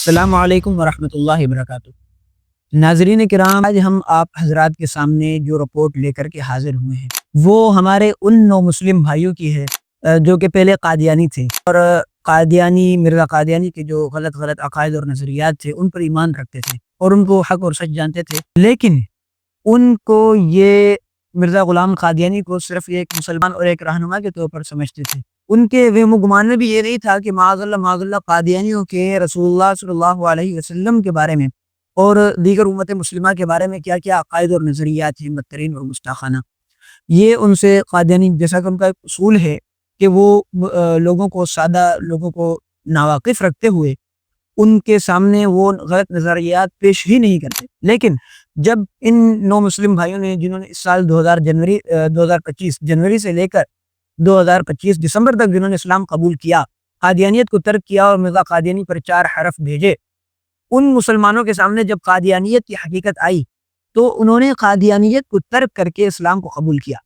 السلام علیکم ورحمۃ اللہ وبرکاتہ۔ ناظرین کرام، آج ہم آپ حضرات کے سامنے جو رپورٹ لے کر کے حاضر ہوئے ہیں وہ ہمارے ان نو مسلم بھائیوں کی ہے جو کہ پہلے قادیانی تھے اور مرزا قادیانی کے جو غلط عقائد اور نظریات تھے ان پر ایمان رکھتے تھے اور ان کو حق اور سچ جانتے تھے، لیکن ان کو یہ مرزا غلام قادیانی کو صرف ایک مسلمان اور ایک رہنما کے طور پر سمجھتے تھے۔ ان کے وہم و گمان میں بھی یہ نہیں تھا کہ معاذ اللہ قادیانیوں کے رسول اللہ صلی اللہ علیہ وسلم کے بارے میں اور دیگر امت مسلمہ کے بارے میں کیا کیا عقائد اور نظریات ہیں بدترین اور گستاخانہ۔ یہ ان سے قادیانی جیسا کہ ان کا ایک اصول ہے کہ وہ سادہ لوگوں کو ناواقف رکھتے ہوئے ان کے سامنے وہ غلط نظریات پیش ہی نہیں کرتے، لیکن جب ان نو مسلم بھائیوں نے جنہوں نے اس سال 2025 جنوری سے لے کر 2025 دسمبر تک جنہوں نے اسلام قبول کیا، قادیانیت کو ترک کیا اور مرزا قادیانی پر 4 حرف بھیجے، ان مسلمانوں کے سامنے جب قادیانیت کی حقیقت آئی تو انہوں نے قادیانیت کو ترک کر کے اسلام کو قبول کیا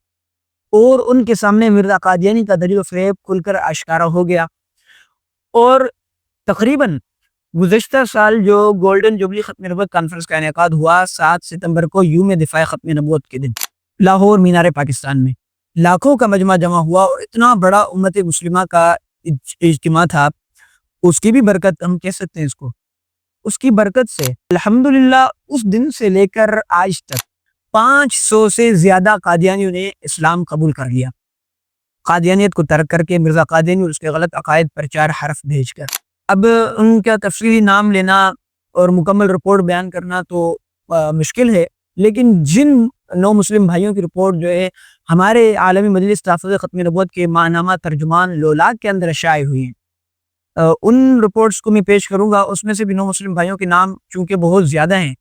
اور ان کے سامنے مرزا قادیانی کا دجل و فریب کھل کر آشکارا ہو گیا۔ اور تقریباً گزشتہ سال جو گولڈن جوبلی ختم نبوت کانفرنس کا انعقاد ہوا 7 ستمبر کو یوم دفاع ختم نبوت کے دن لاہور مینار پاکستان میں لاکھوں کا مجمع جمع ہوا اور اتنا بڑا امت مسلمہ کا اجتماع تھا، اس کی بھی برکت ہم کہہ سکتے ہیں اس کو، اس کی برکت سے الحمدللہ اس دن سے لے کر آج تک 500 سے زیادہ قادیانیوں نے اسلام قبول کر لیا، قادیانیت کو ترک کر کے مرزا قادیانی اور اس کے غلط عقائد پر 4 حرف بھیج کر۔ اب ان کا تفصیلی نام لینا اور مکمل رپورٹ بیان کرنا تو مشکل ہے، لیکن جن نو مسلم بھائیوں کی رپورٹ جو ہے ہمارے عالمی مجلس تحفظ ختم نبوت کے ماہنامہ ترجمان لولاک کے اندر شائع ہوئی ہیں، ان رپورٹس کو میں پیش کروں گا۔ اس میں سے بھی نو مسلم بھائیوں کے نام چونکہ بہت زیادہ ہیں،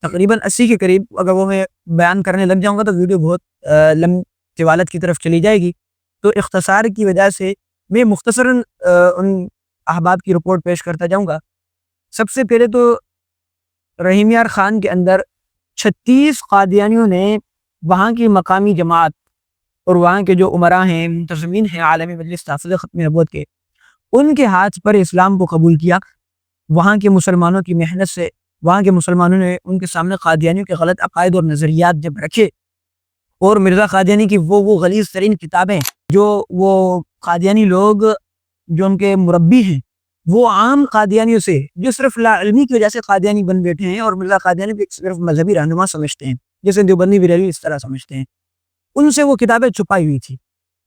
تقریباً 80 کے قریب، اگر وہ میں بیان کرنے لگ جاؤں گا تو ویڈیو بہت لمبی طوالت کی طرف چلی جائے گی، تو اختصار کی وجہ سے میں مختصراً ان احباب کی رپورٹ پیش کرتا جاؤں گا۔ سب سے پہلے تو رحیم یار خان کے اندر 36 قادیانیوں نے وہاں کی مقامی جماعت اور وہاں کے جو امراء ہیں، منتظمین ہیں عالمی مجلس تحفظ ختم نبوت کے، ان کے ہاتھ پر اسلام کو قبول کیا۔ وہاں کے مسلمانوں کی محنت سے وہاں کے مسلمانوں نے ان کے سامنے قادیانیوں کے غلط عقائد اور نظریات جب رکھے اور مرزا قادیانی کی وہ غلیظ ترین کتابیں جو وہ قادیانی لوگ جو ان کے مربی ہیں وہ عام قادیانیوں سے جو صرف لا علمی کی وجہ سے قادیانی بن بیٹھے ہیں اور مرزا قادیانی بھی صرف مذہبی رہنما سمجھتے ہیں، جیسے دیوبندی بریلوی اس طرح سمجھتے ہیں، ان سے وہ کتابیں چھپائی ہوئی تھی۔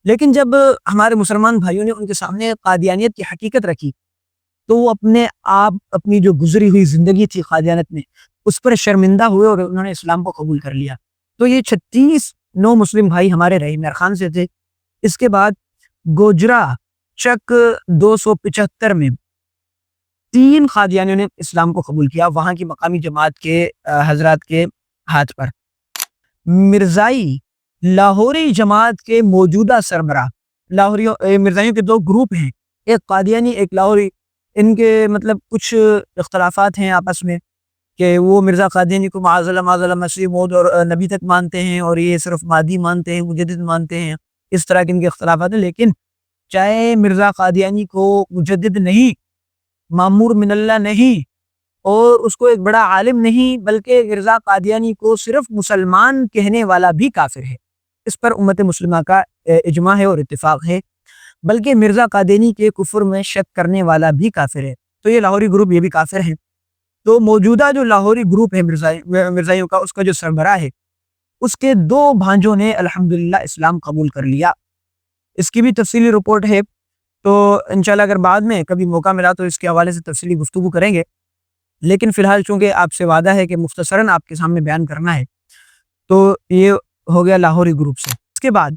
لیکن جب ہمارے مسلمان بھائیوں نے ان کے سامنے قادیانیت کی حقیقت رکھی تو وہ اپنے آپ اپنی جو گزری ہوئی زندگی تھی قادیانیت میں اس پر شرمندہ ہوئے اور انہوں نے اسلام کو قبول کر لیا۔ تو یہ 36 نو مسلم بھائی ہمارے رحیم یار خان سے تھے۔ اس کے بعد گوجرا چک 275 میں 3 قادیانیوں نے اسلام کو قبول کیا وہاں کی مقامی جماعت کے حضرات کے ہاتھ پر۔ مرزائی لاہوری جماعت کے موجودہ سربراہ، مرزائیوں کے 2 گروپ ہیں، ایک قادیانی ایک لاہوری، ان کے مطلب کچھ اختلافات ہیں آپس میں کہ وہ مرزا قادیانی کو معاذ اللہ مسیح موعود اور نبی تک مانتے ہیں اور یہ صرف مادی مانتے ہیں، مجدد مانتے ہیں، اس طرح کے ان کے اختلافات ہیں۔ لیکن چاہے مرزا قادیانی کو مجدد نہیں، مامور من اللہ نہیں اور اس کو ایک بڑا عالم نہیں، بلکہ مرزا قادیانی کو صرف مسلمان کہنے والا بھی کافر ہے، اس پر امت مسلمہ کا اجماع ہے اور اتفاق ہے، بلکہ مرزا قادیانی کے کفر میں شک کرنے والا بھی کافر ہے، تو یہ لاہوری گروپ یہ بھی کافر ہیں۔ تو موجودہ جو لاہوری گروپ ہے مرزائیوں کا، اس کا جو سربراہ ہے اس کے 2 بھانجوں نے الحمدللہ اسلام قبول کر لیا۔ اس کی بھی تفصیلی رپورٹ ہے، تو انشاءاللہ اگر بعد میں کبھی موقع ملا تو اس کے حوالے سے تفصیلی گفتگو کریں گے، لیکن فی الحال چونکہ آپ سے وعدہ ہے کہ مختصراً آپ کے سامنے بیان کرنا ہے، تو یہ ہو گیا لاہوری گروپ سے۔ اس کے بعد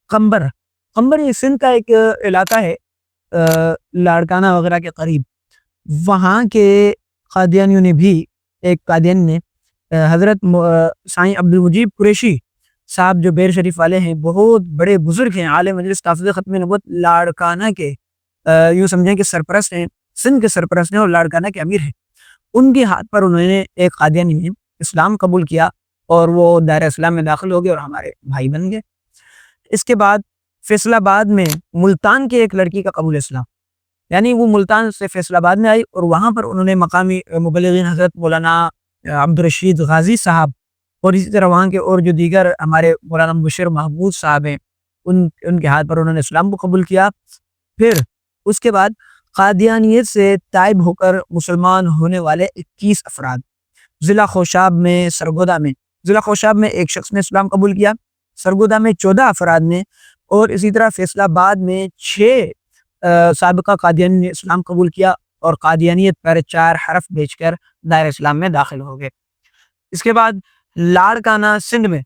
قمبر یہ سندھ کا ایک علاقہ ہے لاڑکانہ وغیرہ کے قریب، وہاں کے قادیانیوں نے بھی ایک قادیانی نے حضرت سائیں عبدالمجیب قریشی صاحب جو بیر شریف والے ہیں، بہت بڑے بزرگ ہیں، عالم مجلس تحفظ ختم نبوت لاڑکانہ کے یوں سمجھیں کہ سرپرست ہیں، سندھ کے سرپرست ہیں اور لاڑکانہ کے امیر ہیں، ان کے ہاتھ پر انہوں نے ایک قادیانی نے اسلام قبول کیا اور وہ دائرہ اسلام میں داخل ہو گئے اور ہمارے بھائی بن گئے۔ اس کے بعد فیصل آباد میں ملتان کے ایک لڑکی کا قبول اسلام، یعنی وہ ملتان سے فیصل آباد میں آئی اور وہاں پر انہوں نے مقامی مبلغین حضرت مولانا عبدالرشید غازی صاحب اور اسی طرح وہاں کے اور جو دیگر ہمارے مولانا مبشر محمود صاحب ہیں ان کے ہاتھ پر انہوں نے اسلام کو قبول کیا۔ پھر اس کے بعد قادیانیت سے تائب ہو کر مسلمان ہونے والے 21 افراد ضلع خوشاب میں ضلع خوشاب میں ایک شخص نے اسلام قبول کیا، سرگودا میں 14 افراد نے، اور اسی طرح فیصل آباد میں 6 سابقہ قادیانی نے اسلام قبول کیا اور قادیانیت پر 4 حرف بیچ کر دائرہ اسلام میں داخل ہو گئے۔ اس کے بعد لاڑکانہ سندھ میں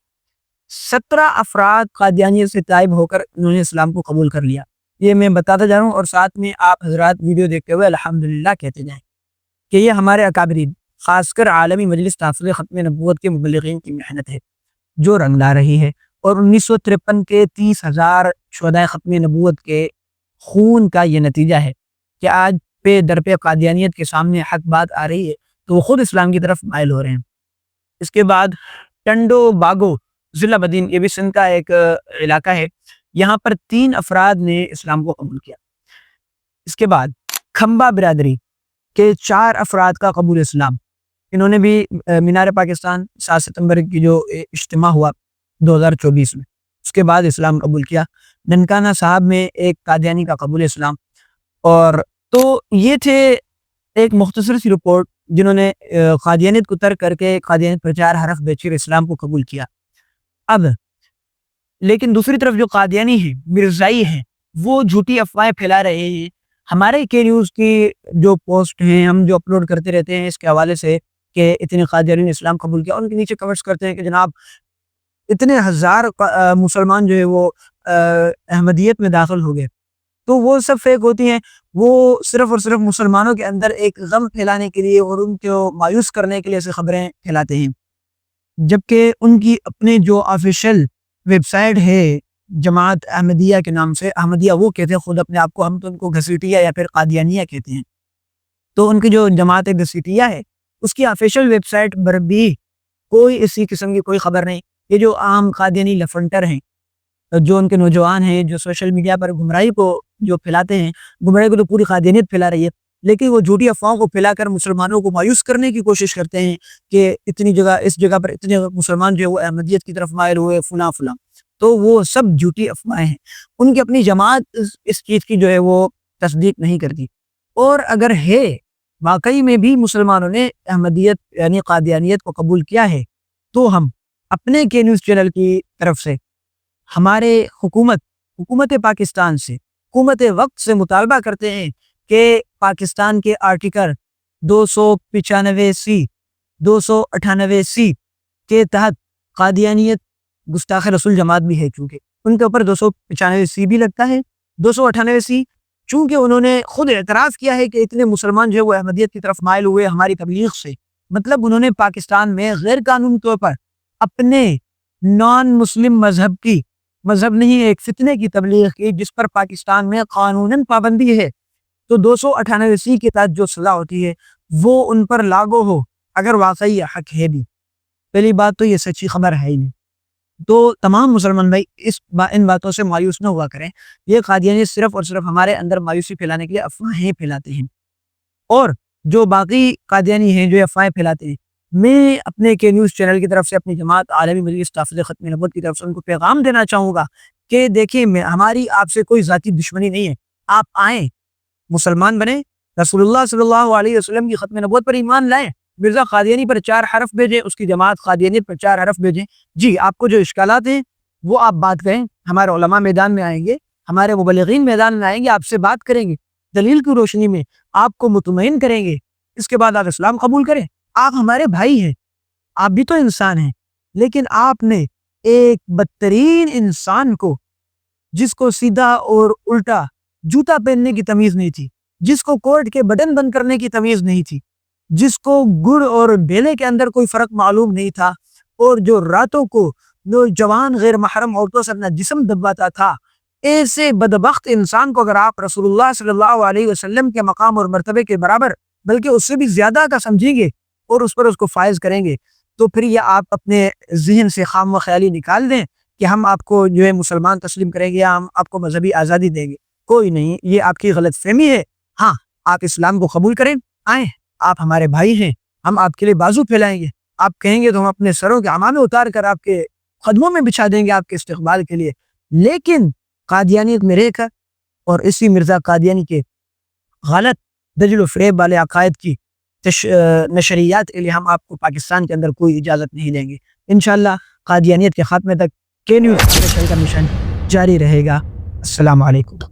17 افراد قادیانیت سے تائب ہو کر انہوں نے اسلام کو قبول کر لیا۔ یہ میں بتاتا جا رہا ہوں اور ساتھ میں آپ حضرات ویڈیو دیکھتے ہوئے الحمدللہ کہتے جائیں کہ یہ ہمارے اکابرین خاص کر عالمی مجلس تحفظ ختم نبوت کے مبلغین کی محنت ہے جو رنگ لا رہی ہے، اور 1953 کے 30,000 شہدائے ختم نبوت کے خون کا یہ نتیجہ ہے کہ آج پہ در پہ قادیانیت کے سامنے حق بات آ رہی ہے تو وہ خود اسلام کی طرف مائل ہو رہے ہیں۔ اس کے بعد ٹنڈو باگو ضلع بدین، یہ بھی سندھ کا ایک علاقہ ہے، یہاں پر 3 افراد نے اسلام کو قبول کیا۔ اس کے بعد کھمبا برادری کے 4 افراد کا قبول اسلام، انہوں نے بھی مینار پاکستان 7 ستمبر کی جو اجتماع ہوا 2024 میں، اس کے بعد اسلام قبول کیا۔ ننکانہ صاحب میں ایک قادیانی کا قبول اسلام، اور تو یہ تھے ایک مختصر سی رپورٹ جنہوں نے قادیانیت کو ترک کر کے قادیانیت پر 4 حرف بیچ کر اسلام کو قبول کیا۔ اب لیکن دوسری طرف جو قادیانی ہیں، مرزائی ہیں، وہ جھوٹی افواہیں پھیلا رہے ہیں۔ ہمارے کے نیوز کی جو پوسٹ ہیں ہم جو اپلوڈ کرتے رہتے ہیں اس کے حوالے سے کہ اتنے قادیانی نے اسلام قبول کیا، ان کے نیچے کمنٹس کرتے ہیں کہ جناب اتنے ہزار مسلمان جو ہے وہ احمدیت میں داخل ہو گئے، تو وہ سب فیک ہوتی ہیں۔ وہ صرف اور صرف مسلمانوں کے اندر ایک غم پھیلانے کے لیے اور ان کو مایوس کرنے کے لیے ایسے خبریں پھیلاتے ہیں، جبکہ ان کی اپنے جو آفیشیل ویب سائٹ ہے جماعت احمدیہ کے نام سے، احمدیہ وہ کہتے ہیں خود اپنے آپ کو، ہم تو ان کو گھسیٹیہ یا پھر قادیانیہ کہتے ہیں، تو ان کی جو جماعت گھسیٹیہ ہے اس کی آفیشیل ویب سائٹ پر بھی کوئی اسی قسم کی کوئی خبر نہیں۔ یہ جو عام قادیانی لفنٹر ہیں، جو ان کے نوجوان ہیں، جو سوشل میڈیا پر گمراہی کو جو پھیلاتے ہیں، گمراہی کو تو پوری قادیانیت پھیلا رہی ہے، لیکن وہ جھوٹی افواہوں کو پھیلا کر مسلمانوں کو مایوس کرنے کی کوشش کرتے ہیں کہ اتنی جگہ اس جگہ پر اتنے مسلمان جو ہے وہ احمدیت کی طرف مائل ہوئے فلاں فلاں، تو وہ سب جھوٹی افواہیں ہیں۔ ان کی اپنی جماعت اس چیز کی جو ہے وہ تصدیق نہیں کرتی، اور اگر ہے واقعی میں بھی مسلمانوں نے احمدیت یعنی قادیانیت کو قبول کیا ہے تو ہم اپنے کے نیوز چینل کی طرف سے ہمارے حکومت پاکستان سے، حکومت وقت سے مطالبہ کرتے ہیں کہ پاکستان کے آرٹیکل 295C 298C کے تحت قادیانیت گستاخ رسول جماعت بھی ہے، چونکہ ان کے اوپر 295C بھی لگتا ہے، 298C چونکہ انہوں نے خود اعتراف کیا ہے کہ اتنے مسلمان جو ہے وہ احمدیت کی طرف مائل ہوئے ہماری تبلیغ سے، مطلب انہوں نے پاکستان میں غیر قانونی طور پر اپنے نان مسلم مذہب نہیں ایک فتنے کی تبلیغ کی جس پر پاکستان میں قانوناً پابندی ہے، تو 298C کے تحت جو سزا ہوتی ہے وہ ان پر لاگو ہو اگر واقعی یہ حق ہے بھی۔ پہلی بات تو یہ سچی خبر ہے ہی نہیں، تو تمام مسلمان بھائی ان باتوں سے مایوس نہ ہوا کریں۔ یہ قادیانی صرف اور صرف ہمارے اندر مایوسی پھیلانے کے لیے افواہیں پھیلاتے ہیں، اور جو باقی قادیانی ہیں جو افواہیں پھیلاتے ہیں، میں اپنے کے نیوز چینل کی طرف سے اپنی جماعت عالمی مجلس تحفظ ختم نبوت کی طرف سے ان کو پیغام دینا چاہوں گا کہ دیکھیں ہماری آپ سے کوئی ذاتی دشمنی نہیں ہے، آپ آئیں مسلمان بنیں، رسول اللہ صلی اللہ علیہ وسلم کی ختم نبوت پر ایمان لائیں، مرزا قادیانی پر 4 حرف بھیجیں، اس کی جماعت قادیانیت پر 4 حرف بھیجیں۔ جی آپ کو جو اشکالات ہیں وہ آپ بات کریں، ہمارے علماء میدان میں آئیں گے، ہمارے مبلغین میدان میں آئیں گے، آپ سے بات کریں گے، دلیل کی روشنی میں آپ کو مطمئن کریں گے، اس کے بعد آپ اسلام قبول کریں۔ آپ ہمارے بھائی ہیں، آپ بھی تو انسان ہیں، لیکن آپ نے ایک بدترین انسان کو، جس کو سیدھا اور الٹا جوتا پہننے کی تمیز نہیں تھی، جس کو کوٹ کے بٹن بند کرنے کی تمیز نہیں تھی، جس کو گڑ اور ڈیلے کے اندر کوئی فرق معلوم نہیں تھا، اور جو راتوں کو نوجوان غیر محرم عورتوں سے اپنا جسم دباتا تھا، ایسے بدبخت انسان کو اگر آپ رسول اللہ صلی اللہ علیہ وسلم کے مقام اور مرتبے کے برابر بلکہ اس سے بھی زیادہ کا سمجھیں گے اور اس پر اس کو فائز کریں گے، تو پھر یہ آپ اپنے ذہن سے خام و خیالی نکال دیں کہ ہم آپ کو جو ہے مسلمان تسلیم کریں گے یا ہم آپ کو مذہبی آزادی دیں گے۔ کوئی نہیں، یہ آپ کی غلط فہمی ہے۔ ہاں آپ اسلام کو قبول کریں، آئیں، آپ ہمارے بھائی ہیں، ہم آپ کے لیے بازو پھیلائیں گے، آپ کہیں گے تو ہم اپنے سروں کے عمامے اتار کر آپ کے قدموں میں بچھا دیں گے آپ کے استقبال کے لیے۔ لیکن قادیانیت میں رہ کر اور اسی مرزا قادیانی کے غلط دجل و فریب والے عقائد کی نشریات کے لیے ہم آپ کو پاکستان کے اندر کوئی اجازت نہیں دیں گے۔ انشاءاللہ قادیانیت کے خاتمے تک کے نیوز کا مشن جاری رہے گا۔ السلام علیکم۔